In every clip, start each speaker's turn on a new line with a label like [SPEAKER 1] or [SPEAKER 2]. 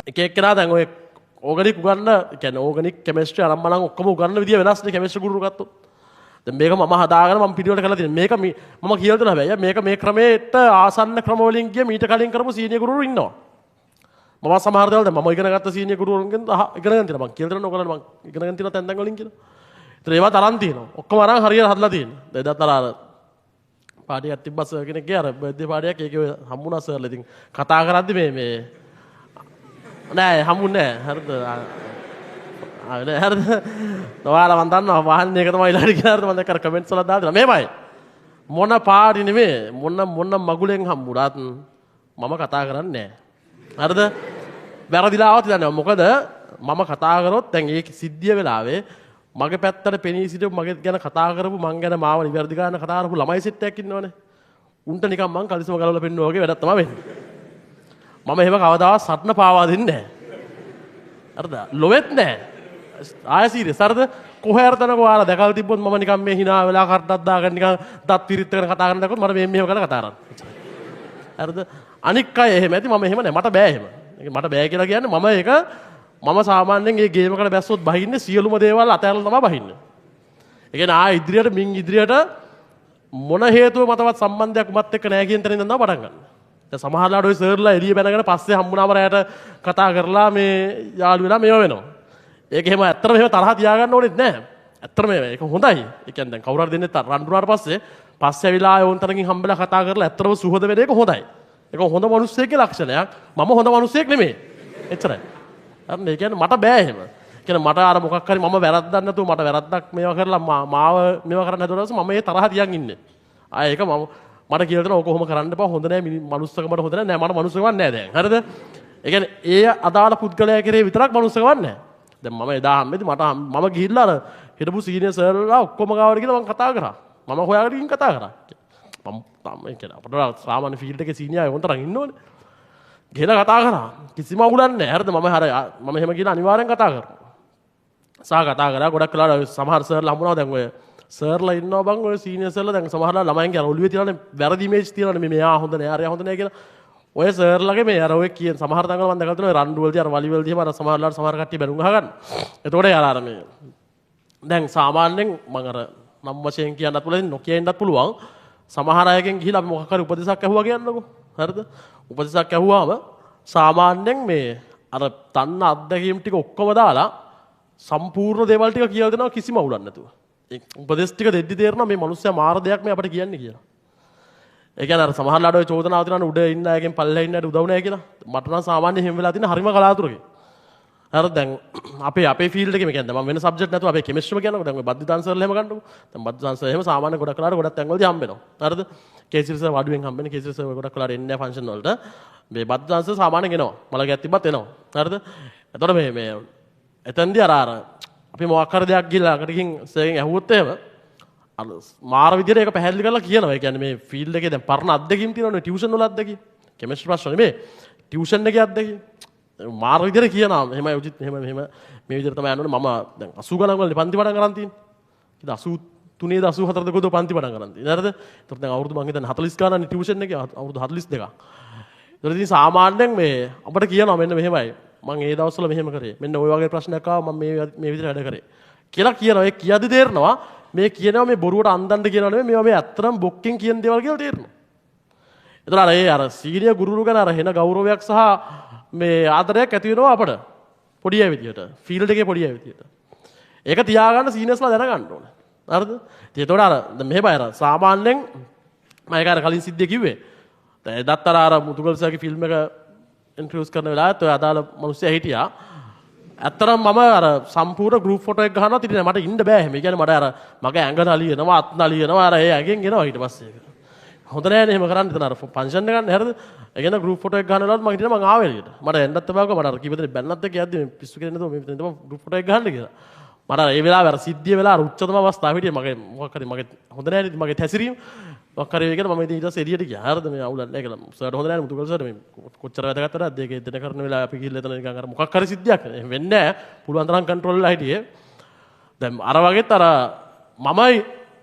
[SPEAKER 1] එක එක්කෙනා දැන් ඔය ඕගනික් උගන්න කියන්නේ ඕගනික් කෙමිස්ට්‍රි අරම්බලන් ඔක්කොම උගන්න විදිය වෙනස් නේ කෙමිස්ට්‍රි ගුරු ගත්තොත්. දැන් මේක මම හදාගෙන මම පිළිවෙලට කරලා තියෙනවා. මේක මම කියලා දෙනවා හැබැයි මේක මේ ක්‍රමයට ආසන්න ක්‍රම වලින් ගිය මීට කලින් කරපු සීනියර් ගුරුවරු ඉන්නවා. මම සමහර දේවල් දැන් මම ඉගෙන ගත්ත සීනියර් ගුරුවරුන්ගෙන් ඉගෙනගෙන තියෙනවා. මම කියලා දෙනවා ඔයගොල්ලන්ට මම ඉගෙනගෙන තියෙනවා තැන් තැන් වලින් කියලා. ඒතර ඒවා තරම් තියෙනවා. ඔක්කොම අරන් හරියට හදලා තියෙනවා. දැන් අර පාඩියක් තිබ්බා සර් කෙනෙක්ගේ අර බර්ත්ඩේ පාඩියක් ඒකේ හම්බුණා සර්ලා. ඉතින් කතා කරද්දි මේ නෑ හම්බුන්නේ නෑ. හරිද? හරිද? ඔයාලා මන් දන්නවා වාහනේ එක තමයි ඊළඟට කියලා හරිද මම දැක්ක කමෙන්ට්ස් වල දාලා මේමයි. මොන පාඩි නෙමෙයි මොන මගුලෙන් හම්බුණාත් මම කතා කරන්නේ නෑ. හරිද? වැරදිලා ආවත් දන්නවා. මොකද මම කතා කරොත් දැන් ඒ සිද්ධිය වෙලාවේ මගේ පැත්තට පෙනී සිටපු මගේ ගැන කතා කරපු මං ගැන මාව නිවැරදි ගන්න කතා කරපු ළමයි සෙට් එකක් ඉන්නවනේ. උන්ට නිකන් මං කලිසම ගලවලා පෙන්නුවා වගේ වැඩක් තමයි වෙන්නේ. මම එහෙම කවදාවත් සටන පාවා දෙන්නේ නැහැ. හරිද? ලොවෙත් නැහැ. ආය සීරියස් හරිද? කොහේ හරි තැනක ඔයාලා දැකලා තිබ්බොත් මම නිකන් මේ hina වෙලා කට්ටක් දාගෙන නිකන් දත් පිරිත් කරන කතා කරන දක්කොත් මට මේ මෙහෙම කරලා කතා කරන්න. හරිද? අනික් අය එහෙම ඇති මම එහෙම නැහැ. මට බෑ එහෙම. මට බෑ කියලා කියන්නේ මම ඒක මම සාමාන්‍යයෙන් මේ ගේම් එකට බැස්සොත් බහින්නේ සියලුම දේවල් අතහැරලා තමයි බහින්නේ. ඒ කියන්නේ ආ ඉදිරියට මින් ඉදිරියට මොන හේතුව මතවත් සම්බන්ධයක් උමත් එක්ක නැහැ කියන තැනින් ඉඳන් තමයි පටන් ගන්න. දැන් සමහරලාට ওই සර්ලා එළිය බැනගෙන පස්සේ හම්බුනාම රැයට කතා කරලා මේ යාළු වෙලා මේව වෙනවා. ඒක එහෙම ඇත්තටම එහෙම තරහ තියාගන්න ඕනෙත් නැහැ. ඇත්තටම ඒක හොඳයි. ඒ කියන්නේ දැන් කවුරු හරි දෙන්නේ රණ්ඩුනාට පස්සේ ඇවිල්ලා ආය ඕන්තරකින් හම්බෙලා කතා කරලා ඇත්තටම සුහද වෙන එක හොඳයි. ඒක හොඳ මිනිස්සෙක්ගේ ලක්ෂණයක්. මම හොඳ මිනිස්සෙක් නෙමෙයි. එච්චරයි. හරිද? ඒ කියන්නේ මට බෑ එහෙම. කියන්නේ මට අර මොකක් හරි මම වැරද්දක් නැතුව මට වැරද්දක් මේවා කරලා මාව මේවා කරන්න හදුවාට මම මේ තරහ තියන් ඉන්නේ. ආ ඒක මට කියලා දෙනවා ඔක කොහොම කරන්න එපා හොඳ නෑ මනුස්සකමට හොඳ නෑ මට මනුස්සකමක් නෑ දැන්. හරිද? ඒ කියන්නේ ඒ අදාළ පුද්ගලයා කෙරේ විතරක් මනුස්සකමක් නෑ. දැන් මම එදා හම්බෙද්දි මම ගිහිල්ලා අර හිටපු සීනියර් සර්ලා ඔක්කොම ගාවට ගිහලා මම කතා කරා. මම හොයාගෙන ගිහින් කතා කරා. මම කියන්නේ අපිට සාමාන්‍ය ෆීල්ඩ් එකේ සීනියර් අය වොන්තරන් ඉන්නෝනේ. ගිහලා කතා කරා. කිසිම අවුලක් නෑ. හරිද? මම එහෙම ගිහලා අනිවාර්යෙන් කතා කරා. කතා කරා ගොඩක් වෙලාවට සමහර සර්ලා හම්බුණා දැන් ඔය සර්ලා ඉන්නවා බං ඔය සීනියර් සර්ලා දැන් සමහරලා ළමයින්ගේ අර ඔළුවේ තියනනේ වැරදි ඉමේජ් තියනනේ මෙයා හොඳ නෑ අරයා හොඳ නෑ කියලා. ඔය සර්ලාගේ මේ අර ඔය කියන සමහර තැන්වල මම දැකලා තියෙනවා රණ්ඩු වලදී අර වලි වලදී එහෙම අර සමහරලාට සමහර කට්ටිය බැනුම් අහගන්න. එතකොට අර මේ දැන් සාමාන්‍යයෙන් මම අර නම් වශයෙන් කියන්නත් පුළුවන් නොකිය ඉන්නත් පුළුවන්. සමහර අයගෙන් ගිහිලා අපි මොකක් හරි උපදේශයක් ඇහුවා කියන්නකෝ. හරිද? උපදේශයක් ඇහුවාම සාමාන්‍යයෙන් මේ අර තන්න අත්දැකීම් ටික ඔක්කොම දාලා සම්පූර්ණ දේවල් ටික කියලා දෙනවා කිසිම අවුලක් නැතුව. ඒ උපදේශ ටික දෙද්දි තේරෙනවා මේ මිනිස්සයා මාර දෙයක් මේ අපිට කියන්නේ කියලා. ඒ කියන්නේ අර සමහරලාට ඔය චෝදනාව තියනවනේ උඩ ඉන්න අයගෙන් පල්ලෙහා ඉන්න අයට උදව් නැහැ කියලා. මට නම් සාමාන්‍යයෙන් හැම වෙලාවෙ තියෙන හරිම කලාතුරකින්. හරිද? දැන් අපේ ෆීල්ඩ් එකේ මේ කියන්නේ මම වෙන සබ්ජෙක්ට් නැතුව අපේ කෙමිස්ට්‍රිම කියනකොට දැන් ඔය බද්ධ දාන්සර්ලා එහෙම ගන්නකො. දැන් බද්ධ දාන්සර් එහෙම සාමාන්‍ය ගොඩක් කලාට ගොඩක් තැන්වලදී හම්බ වෙනවා. හරිද? කේසිරි සර් වඩුවෙන් හම්බ වෙන කේසිරි සර් ගොඩක් කලාට එන්නේ නැහැ ෆන්ක්ෂන් වලට. මේ බද්ධ දාන්සර් සාමාන්‍යයෙන් එනවා. මලගයක් තිබ්බත් එනවා. හරිද? එතකොට මේ එතෙන්දී අර අපි මොකක් හරි දෙයක් ගිහලා අකටකින් සර්ගෙන් ඇහුවොත් එහෙම අර මාර විදියට ඒක පැහැදිලි කරලා කියනවා. ඒ කියන්නේ මේ ෆීල්ඩ් එකේ දැන් පරණ අත්දැකීම් තියෙනවනේ ටියුෂන් වල අත්දැකීම්. කෙමිස්ට්‍රි ප්‍රශ්න නෙමෙයි. ටියුෂන් එකේ අත්දැකීම්. මාර විදියට කියනවා. එහෙමයි උචිත් මෙහෙම මේ විදියට තමයි යන්න ඕනේ. මම දැන් 80 ගණන් වල පන්ති පටන් ගන්න තියෙන්නේ. ඉතින් 83 84 කොහොද පන්ති පටන් ගන්න තියෙන්නේ. හරිද? ඒතකොට දැන් අවුරුදු මං හිතන්නේ 40 ගණන් ටියුෂන් එකේ අවුරුදු 42ක්. ඒතකොට ඉතින් සාමාන්‍යයෙන් මේ අපිට කියනවා මෙන්න මෙහෙමයි. මම ඒ දවස්වල මෙහෙම කරේ. මෙන්න ওই වගේ ප්‍රශ්නයක් ආවා මම මේ විදිහට වැඩ කරේ. කියලා කියනවා. ඒ කියද්දි තේරෙනවා මේ කියනවා මේ බොරුවට අන්දන්න කියනවා නෙමෙයි මේවා මේ ඇත්තටම බොක්කෙන් කියන දේවල් කියලා තේරෙනවා. ඒතර අර සීනියර් ගුරුවරු ගැන අර හෙන ගෞරවයක් සහ මේ ආදරයක් ඇති වෙනවා අපට. පොඩි අය විදියට. ෆීල්ඩ් එකේ පොඩි අය විදියට. ඒක තියාගන්න සීනියර්ස්ලා දැනගන්න ඕනේ. හරිද? ඉතින් ඒතකොට අර මෙහෙමයි අර සාමාන්‍යයෙන් මම ඒක අර කලින් සිද්ධිය කිව්වේ. දැන් එදත් අර මුතුගල් සර්ගේ ෆිල්ම් එක ඉන්ට්‍රොඩියුස් කරන වෙලාවත් ඔය අදාළ මිනිස්සයා හිටියා. ඇත්තටම මම අර සම්පූර්ණ ගෲප් ෆොටෝ එක ගහනවා ඉතින් මට ඉන්න බෑ එහෙම. ඒ කියන්නේ මට අර මගේ ඇඟ නලියනවා අත් නලියනවා අර ඒ ඇඟෙන් එනවා ඊට පස්සේ. හොඳ නෑනේ එහෙම කරන්න. එතන අර ෆන්ක්ෂන් එක ගන්න හරිද? ඒ කියන්නේ ගෲප් ෆොටෝ එක ගන්න වෙලාවට මම හිටියා මම ආවේ එළියට. මට එන්නත් එපාකෝ මට අර කීප දෙනෙක් බැන්නත් එක්ක යද්දි මේ පිස්සු කෙරෙන්නේ නැතුව මේ මෙතන තමයි ගෲප් ෆොටෝ එක ගන්න කියලා. මට අර ඒ වෙලාවේ අර සිද්ධිය වෙලා අර උච්චතම අවස්ථාව හිටියේ මගේ මොකක් හරි මගේ හොඳ නෑනේ මගේ හැසිරීම. මොකක් හරි වෙගෙන මම ඉතින් ඊට පස්සේ එළියට ගියා. හරිද? මේ අවුලක් නෑ කියලා. සර්ට හොඳ නෑනේ මුතුගල් සර්ට මේ කොච්චර වැදගත්ද දෙක දෙන කරන වෙලාව අපි ගිහිල්ලා එතන නිකන් අර මොකක් හරි සිද්ධියක් වෙන්නේ නෑ. පුළුවන් තරම් කන්ට්‍රෝල් වෙලා හිටියේ. දැන් අර වගේත් අර මමයි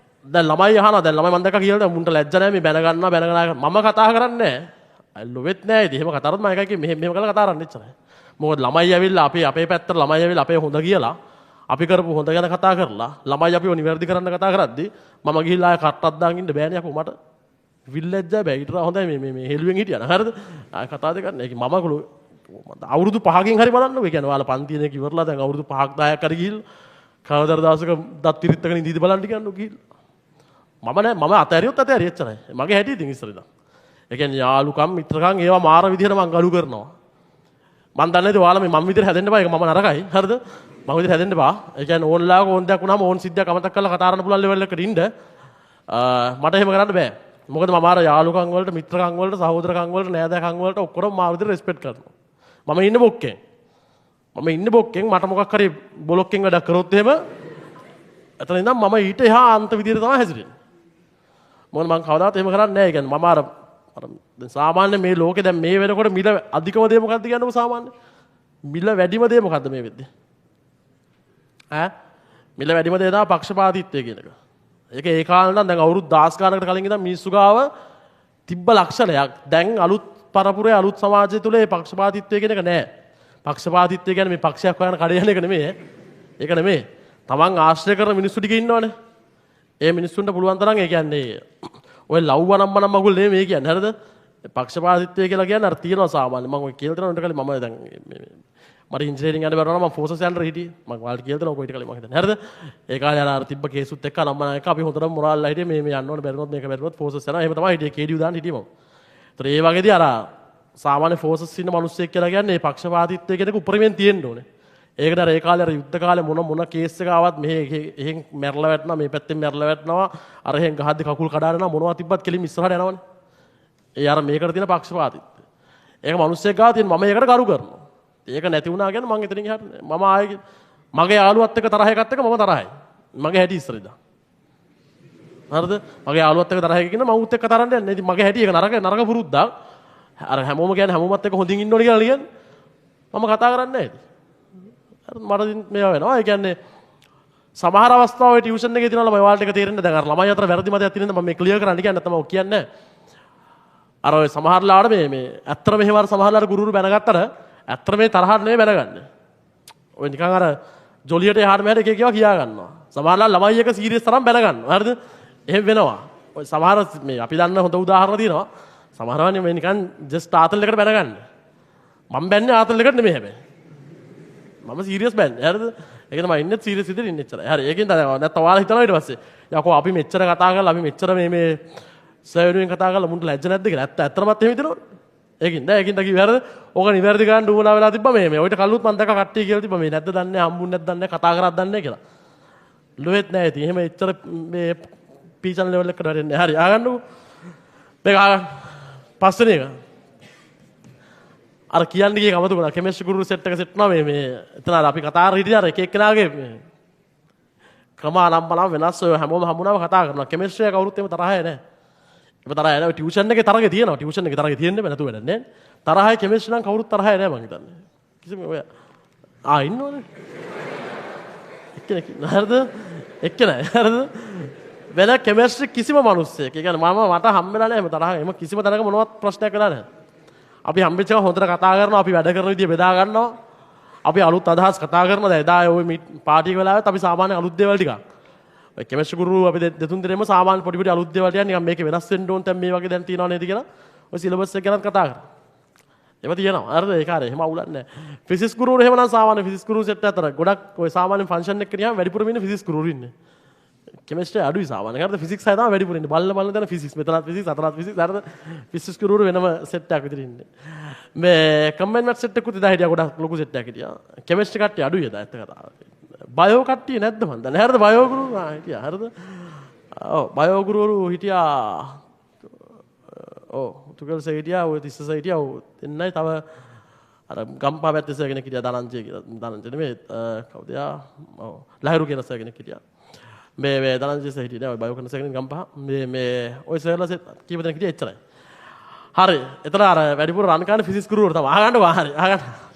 [SPEAKER 1] දැන් ළමයි අහනවා දැන් ළමයි මම දැක්කා කියලා මුන්ට ලැජ්ජ නැහැ මේ බැන ගන්නවා මම කතා කරන්නේ නැහැ. ලොවෙත් නැහැ ඉතින් එහෙම කතා කරත් මම එකයි මෙහෙම කරලා කතා කරන්න එච්චරයි. මොකද ළමයි ඇවිල්ලා අපේ පැත්තට ළමයි ඇවිල්ලා අපේ හොඳ කියලා අපි කරපු හොඳ ගැන කතා කරලා ළමයි අපිව නිවැරදි කරන්න කතා කරද්දී මම ගිහිල්ලා ආය කට්ටක් දාගෙන ඉන්න බෑනේ අපෝ මට විල්ලැජ්ජා බෑ ඊට හොඳයි මේ හෙළුවෙන් හිටියා නේ හරිද ආය කතා දෙක කරන්න ඒක මම කළු අවුරුදු 5කින් හරි බලන්නකෝ ඒ කියන්නේ ඔයාලා පන්තියෙන් එක ඉවරලා දැන් අවුරුදු 5ක් 10ක් හරි ගිහිල්ලා කවදාද දවසක දත් පිරිත්තගෙන ඉඳීද බලන්න කියන්නකෝ ගිහිල්ලා මම අතෑරියොත් අතෑරිය එච්චරයි මගේ හැටි ඉතින් ඉස්සර ඉඳන් ඒ කියන්නේ යාළුකම් මිත්‍රකම් ඒවා මාර විදිහට මම ගලු කරනවා මම දන්නේ නැති ඔයාලා මේ මම විදිහට හැදෙන්න බෑ ඒක මම නරකයි හරිද මම විදිහට හැදෙන්න බෑ ඒ කියන්නේ ඕන්ලාක ඕන් දෙයක් වුණාම ඕන් සිද්ධියක් අමතක කරලා කතා කරන්න පුළුවන් ලෙවල් එකකට ඉන්න මට එහෙම කරන්න බෑ මොකද මම අර යාළුකම් වලට මිත්‍රකම් වලට සහෝදරකම් වලට නෑදෑකම් වලට ඔක්කොම මාර විදිහට රෙස්පෙක්ට් කරනවා මම ඉන්නේ බොක්කෙන් මට මොකක් හරි බොලොක්කෙන් වැඩක් කරොත් එහෙම එතන ඉඳන් මම ඊට එහා අන්ත විදිහට තමයි හැසිරෙන්නේ මොකද මම කවදාවත් එහෙම කරන්නේ නැහැ. ඒ කියන්නේ මම අර දැන් සාමාන්‍ය මේ ලෝකේ දැන් මේ වෙනකොට මිල අධිකම දේ මොකක්ද කියන්නකො සාමාන්‍ය? මිල වැඩිම දේ මොකද්ද මේ වෙද්දී? මිල වැඩිම දේ තමයි පක්ෂපාතීත්වය කියන එක. ඒක ඒ කාලේ නම් දැන් අවුරුදු 10 ගානකට කලින් ඉඳන් මිනිස්සු ගාව තිබ්බ ලක්ෂණයක්. දැන් අලුත් පරපුරේ අලුත් සමාජය තුල මේ පක්ෂපාතීත්වය කියන එක නැහැ. පක්ෂපාතීත්වය කියන්නේ මේ පක්ෂයක් හොයන කඩ යන එක නෙමෙයි. ඒක නෙමෙයි. Taman ආශ්‍රය කරන මිනිස්සු ටික ඉන්නවනේ. ඒ මිනිස්සුන්ට පුළුවන් තරම් ඒ කියන්නේ ඔය ලව්වනම්මනම් මගුල් නෙමෙයි මේ කියන්නේ හරිද? පක්ෂපාතීත්වය කියලා කියන්නේ අර තියනවා සාමාන්‍ය. මම ඔය කියලා දෙනවා උන්ට කලින් මම දැන් මට ඉන්ජිනියරින් යන්න බැරුණා නම් ෆෝසස් යන්න හිටියේ. මම ඔයාලට කියලා දෙනවා කොයිට කලින් මම හිතන්නේ. හරිද? ඒ කාලේ අර තිබ්බ කේසුත් එක්ක නම්මන එක අපි හොඳටම මොරාල්ලා හිටියේ මේ යන්න ඕනේ බැරිනොත් මේක බැරිනොත් ෆෝසස් යනවා. එහෙම තමයි හිටියේ කේඩියු දාන්න හිටියේ මම. ඒතර ඒ වගේදී අර සාමාන්‍ය ෆෝසස් ඉන්න මිනිස්සෙක් කියලා කියන්නේ මේ පක්ෂපාතීත්වය කියන එක උපරිමයෙන් තියෙන්න ඕනේ. ඒකට අර ඒ කාලේ අර යුද්ධ කාලේ මොන කේස් එක ආවත් මෙහෙ එහෙන් මැරලා වැටෙනවා මේ පැත්තෙන් මැරලා වැටෙනවා අර එහෙන් ගහද්දි කකුල් කඩාගෙන යනවා මොනවා තිබ්බත් කෙලින් ඉස්සරහට යනවනේ. ඒ අර මේකට තියෙන පක්ෂපාතීත්වය. ඒක මිනිස්සෙක් ගාව තියෙන මම ඒකට කරු කරනවා. ඒක නැති වුණා කියන්නේ මම එතනින් එහාට මම ආයේ මගේ යාළුවත් එක්ක තරහ එකත් එක්ක මම තරහයි. මගේ හැටි ඉස්සර ඉඳන්. හරිද? මගේ යාළුවත් එක්ක තරහ එක කියන මම උත් එක්ක තරන්න යන්නේ. ඉතින් මගේ හැටි ඒක නරක පුරුද්දක්. අර හැමෝම කියන්නේ හැමෝමත් එක්ක හොඳින් ඉන්න ඕනේ කියලා කියන්නේ. මම කතා කරන්නේ නැහැ ඉතින්. මට මේවා වෙනවා. ඒ කියන්නේ සමහර අවස්ථාවල ටියුෂන් එකේ තියෙනවා ළමයි ඔයාලට එක තේරෙන්නේ දැන් අර ළමයි අතර වැරදි මතයක් තියෙන නිසා මම මේ ක්ලියර් කරන්න කියන්නේ නැත්නම් මම කියන්නේ අර ඔය සමහරලාට මේ ඇත්තට මෙහෙම අර සමහරලාට ගුරුවරු බැනගත්තට ඇත්තට මේ තරහට නෙමෙයි බැනගන්නේ. ඔය නිකන් අර ජොලියට එහාට මෙහාට එක එකව කියා ගන්නවා. සමහරලාට ළමයි එක සීරියස් තරම් බැනගන්නවා. හරිද? එහෙම වෙනවා. ඔය සමහර මේ අපි දන්න හොඳ උදාහරණ තියෙනවා. සමහරවන්නේ මේ නිකන් ජස්ට් ආතල් එකට බැනගන්නේ. මම බැන්නේ ආතල් එකට නෙමෙයි හැබැයි. මම සීරියස් බෑන්නේ. හරිද? ඒක තමයි ඉන්නේ සීරියස් විදිහට ඉන්නේ එච්චරයි. හරි. ඒකෙන් තමයි නැත්නම් ඔයාලා හිතනවා ඊට පස්සේ. යකෝ අපි මෙච්චර කතා කරලා අපි මෙච්චර මේ සර්වෙන් කතා කරලා මුන්ට ලැජ්ජ නැද්ද කියලා. ඇත්තටමත් එහෙම හිතනවනේ. ඒකින් නෑ ඒකින් තකි වැරද. ඕක නිවැරදි ගන්න උවමනා වෙලා තිබ්බා මේ. ඔයිට කල්ලුත් මම දැක්ක කට්ටිය කියලා තිබ්බා මේ නැද්ද දන්නේ හම්බුන්නේ නැද්ද දන්නේ කතා කරත් දන්නේ කියලා. ලොවෙත් නෑ ඉතින්. එහෙම එච්චර මේ පීචන් ලෙවල් එකට වැඩෙන්නේ. හරි. ආගන්නකෝ. මේක ආගන්න. පස්වෙනි එක. අර කියන්නේ කී කමතු ගුණා කෙමිස්ට්‍රි ගුරු සෙට් එක සෙට් වුණා මේ එතන අපි කතා කරලා හිටියා අර එක එක්කෙනාගේ ක්‍රම ආරම්භන වෙනස් ඔය හැමෝම හම්බුනාම කතා කරනවා කෙමිස්ට්‍රි එක කවුරුත් එහෙම තරහය නැහැ. ඒක තරහය නැහැ ටියුෂන් එකේ තරගේ තියෙනවා ටියුෂන් එකේ තරගේ තියෙන්නේ නැතුව වැඩක් නැහැ. තරහයි කෙමිස්ට්‍රි නම් කවුරුත් තරහය නැහැ මං හිතන්නේ. කිසිම ඔය ඉන්නවනේ. එක්කෙනෙක් හරිද? එක්කෙනයි හරිද? වෙන කෙමිස්ට්‍රි කිසිම මිනිස්සෙක්. ඒ කියන්නේ මට හම්බෙලා නැහැ එහෙම තරහ. එහෙම කිසිම තැනක මොනවත් ප්‍රශ්නයක් වෙලා නැහැ. අපි හම්බෙච්ච එක හොඳට කතා කරනවා අපි වැඩ කරන විදිය බෙදා ගන්නවා අපි අලුත් අදහස් කතා කරනවා දැන් එදා ඔය පාටි එක වෙලාවෙත් අපි සාමාන්‍ය අලුත් දේවල් ටිකක් ඔය කෙමිස්ට්‍රි ගුරු අපි දෙතුන් දෙනෙම සාමාන්‍ය පොඩි පොඩි අලුත් දේවල් ටිකක් නිකන් මේකේ වෙනස් වෙන්න ඕන දැන් මේ වගේ දැන් තියනවා නේද කියලා ඔය සිලබස් එක ගැනත් කතා කරා ඒව තියෙනවා හරිද ඒක හරිය එහෙම අවුලක් නැහැ ෆිසික්ස් ගුරුවරු එහෙම නම් සාමාන්‍ය ෆිසික්ස් ගුරු සෙට් අතර ගොඩක් ඔය සාමාන්‍ය ෆන්ක්ෂන් එක කියනම වැඩිපුරම ඉන්නේ ෆිසික්ස් ගුරුවරු ඉන්නේ කෙමිස්ට්‍රි අඩුයි සාමාන්‍ය හරිද ෆිසික්ස් අය තමයි වැඩිපුර ඉන්නේ බල්ල දැන ෆිසික්ස් මෙතනත් ෆිසික්ස් අතනත් ෆිසික්ස් හරිද ෆිසික්ස් ගුරුවරු වෙනම සෙට් එකක් විතර ඉන්නේ මේ කම්බයින් මැත් සෙට් එකකුත් ඉදා හිටියා ගොඩක් ලොකු සෙට් එකක් හිටියා කෙමිස්ට්‍රි කට්ටිය අඩුයි එදා ඇත්ත කතාව බයෝ කට්ටිය නැද්ද මන් දන්නේ හරිද බයෝ ගුරු හිටියා හරිද ඔව් බයෝ ගුරුවරු හිටියා ඔව් තුකල්සේ හිටියා ඔය තිස්සසේ හිටියා ඔව් එන්නයි තව අර ගම්පා පැත්තේ සර්ගෙන හිටියා දනංජය කියලා දනංජය නෙමෙයි කවුද යා ඔව් ලහිරු කියන සර්ගෙන හිටියා මේ දනංජය සර් හිටියා ඔය බයෝ කරන සර්ගෙන ගම්පා මේ ඔය සර්ලා කීප දෙනෙක් හිටියා එච්චරයි හරි එතන අර වැඩිපුර රන් කරන ෆිසික්ස් ගුරුවරු තමයි අහගන්න හරි අහගන්න